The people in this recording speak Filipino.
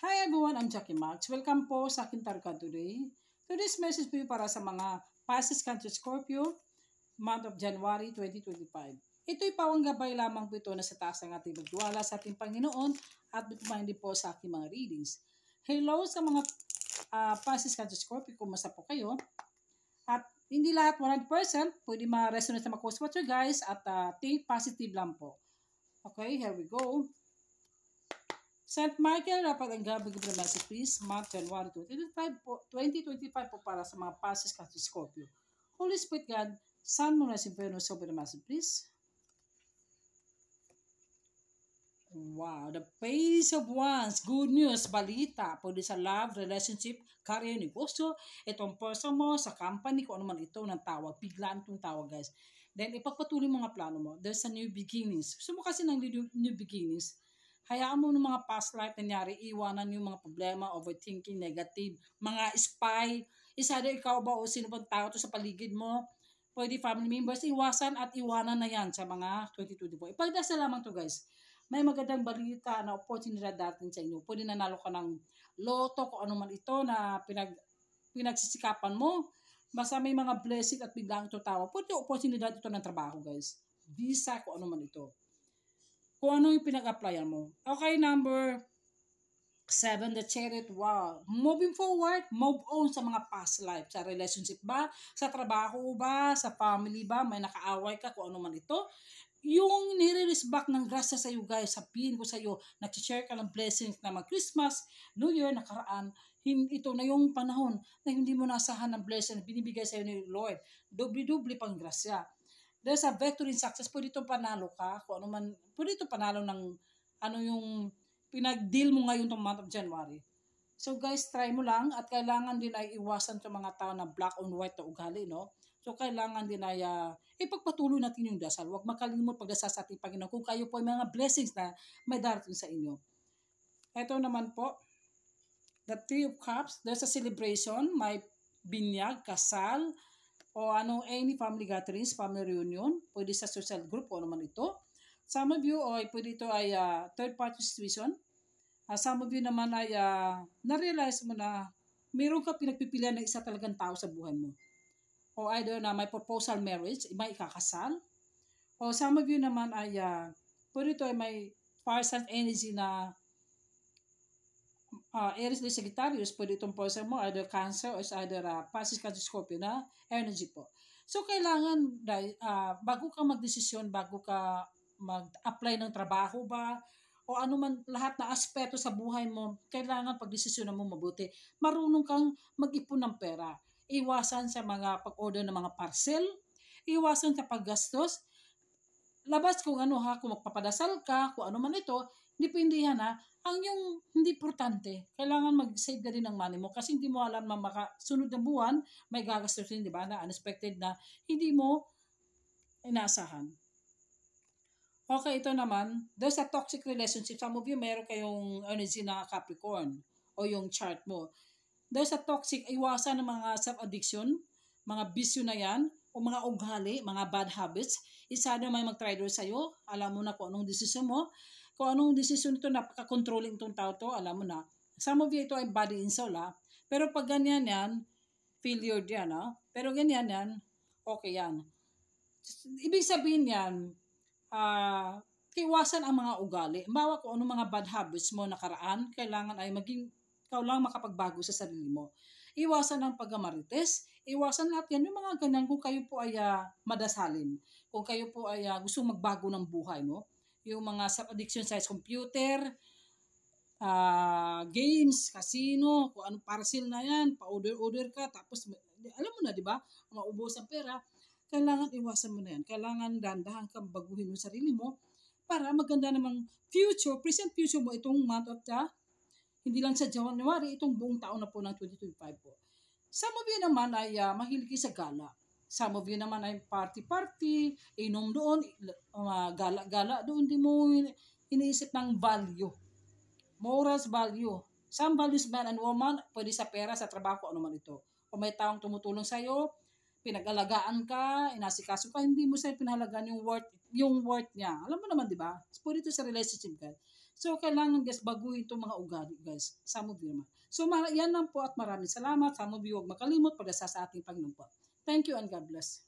Hi everyone, I'm Jackie Max. Welcome po sa aking Tarka today. Today's message po para sa mga Pisces Cancer Scorpio, month of January 2025. Ito'y pawang gabay lamang po ito na sa taas ng ating pagtiwala sa ating Panginoon at hindi po sa aking mga readings. Hello sa mga Pisces Cancer Scorpio, kumusta po kayo? At hindi lahat 100%, pwede ma-resonate na ma-cause what you guys at think positive lang po. Okay, here we go. St. Michael, dapat ang gabi ko na message please, month January 2025 po para sa mga Pisces Cancer Scorpio. Holy Spirit God, Sun mo na si Venus, so the message please. Wow, the Page of Wands, good news, balita, pwede sa love, relationship, career, negosyo, itong person mo, sa company, kung ano man ito ng tawag, biglaan itong tawag guys. Then, ipagpatuloy mga plano mo, there's a new beginnings. Gusto mo kasi ng new beginnings, hayaan mo ng mga past life nangyari, iwanan yung mga problema, overthinking, negative, mga spy, isa na ikaw ba o sino bang tao to sa paligid mo, pwede family members, iwasan at iwanan na yan sa mga 2024. Ipagdasal lamang to guys. May magandang balita na opportunity dating sa inyo. Pwede nanalo ka ng loto, kung ano man ito na pinagsisikapan mo. Basta may mga blessing at biglang ito tawa. Pwede opportunity ito ng trabaho guys. Visa, kung ano man ito. Kung ano yung pinag-applyan mo. Okay, number 7, the Chariot. Wow. Moving forward, move on sa mga past life. Sa relationship ba? Sa trabaho ba? Sa family ba? May nakaaway ka? Kung ano man ito. Yung nire-release back ng grasya sa iyo guys, sabihin ko sa iyo, nag-share ka ng blessings na mag-Christmas, New Year, nakaraan, ito na yung panahon na hindi mo nasahan ng blessing na binibigay sa iyo ni Lord. Doble-doble pang grasya. There's a victory in success. Pwede ito panalo ka. Kung ano man, pwede ito panalo ng ano yung pinag-deal mo ngayon itong month of January. So guys, try mo lang at kailangan din ay iwasan sa mga tao na black on white na ugali, no? So kailangan din ay ipagpatuloy natin yung dasal. Huwag makalimot pagdasal sa ating Panginoon kung kayo po ay mga blessings na may darating sa inyo. Ito naman po, the Three of Cups, there's a celebration, may binyag, kasal, o any family gatherings, family reunion, pwede sa social group o naman ito. Some of you, pwede ito ay third party situation. Some of you naman ay na-realize mo na mayroon ka pinagpipilian ng isa talagang tao sa buhay mo. O either na may proposal marriage, may ikakasal. O some of you naman ay pwede ito ay may fire sign energy na Aries sa Sagittarius, pwede itong person mo, either Cancer or either Pisces Cancer Scorpio na energy po. So, kailangan, bago ka magdesisyon, bago ka mag-apply ng trabaho ba, o ano man lahat na aspeto sa buhay mo, kailangan pagdesisyonan mo mabuti. Marunong kang mag-ipon ng pera. Iwasan sa mga pag-order ng mga parcel, iwasan sa paggastos, labas kung ano kung magpapadasal ka, kung ano man ito, depende yan ang yung hindi importante, kailangan mag-save ka din ng money mo kasi hindi mo alam na makasunod na buwan, may gagastusin, di ba, na unexpected na hindi mo inaasahan. Okay, ito naman, there's a toxic relationship. Some of you, meron kayong energy na Capricorn o yung chart mo. There's a toxic, iwasan ng mga self-addiction, mga bisyo na yan, o mga ugali, mga bad habits. Isa na may mag-trader sa'yo, alam mo na kung anong desisyon mo. Kung anong desisyon ito, napaka-controlling itong tao to, alam mo na. Some of you, ito ay body insult, pero pag ganyan yan, failure yan, pero ganyan yan, okay yan. Ibig sabihin yan, iwasan ang mga ugali. Bawa kung anong mga bad habits mo nakaraan, kailangan ay maging ikaw lang makapagbago sa sarili mo. Iwasan ang pagmamarites, iwasan lahat yan. Yung mga ganyan, kung kayo po ay madasalin, kung kayo po ay gusto magbago ng buhay, no? Yung mga addiction sa computer, games, casino, kung anong parcel na yan, pa-order ka, tapos, alam mo na, di ba? Maubos ang pera, kailangan iwasan mo na yan. Kailangan dandahan kang baguhin yung sarili mo para maganda namang future, present future mo itong month of hindi lang sa January, itong buong taon na po ng 2025 po. Some of you naman ay mahilig sa gala. Some of you naman ay party-party, inom doon, gala-gala doon, di mo iniisip ng value. Morals value. Some values man and woman, pwede sa pera, sa trabaho, ano man ito. Kung may taong tumutulong sa'yo, pinag-alagaan ka, inasikaso ka, hindi mo sa'yo pinahalagaan yung worth niya. Alam mo naman, di ba? Pwede ito sa relationship ka. So, kailangan guys, baguhin itong mga ugali guys. Some of you naman. So, yan lang po at maraming salamat. Some of you, huwag makalimot pagdasa sa ating Panginoon po. Thank you and God bless.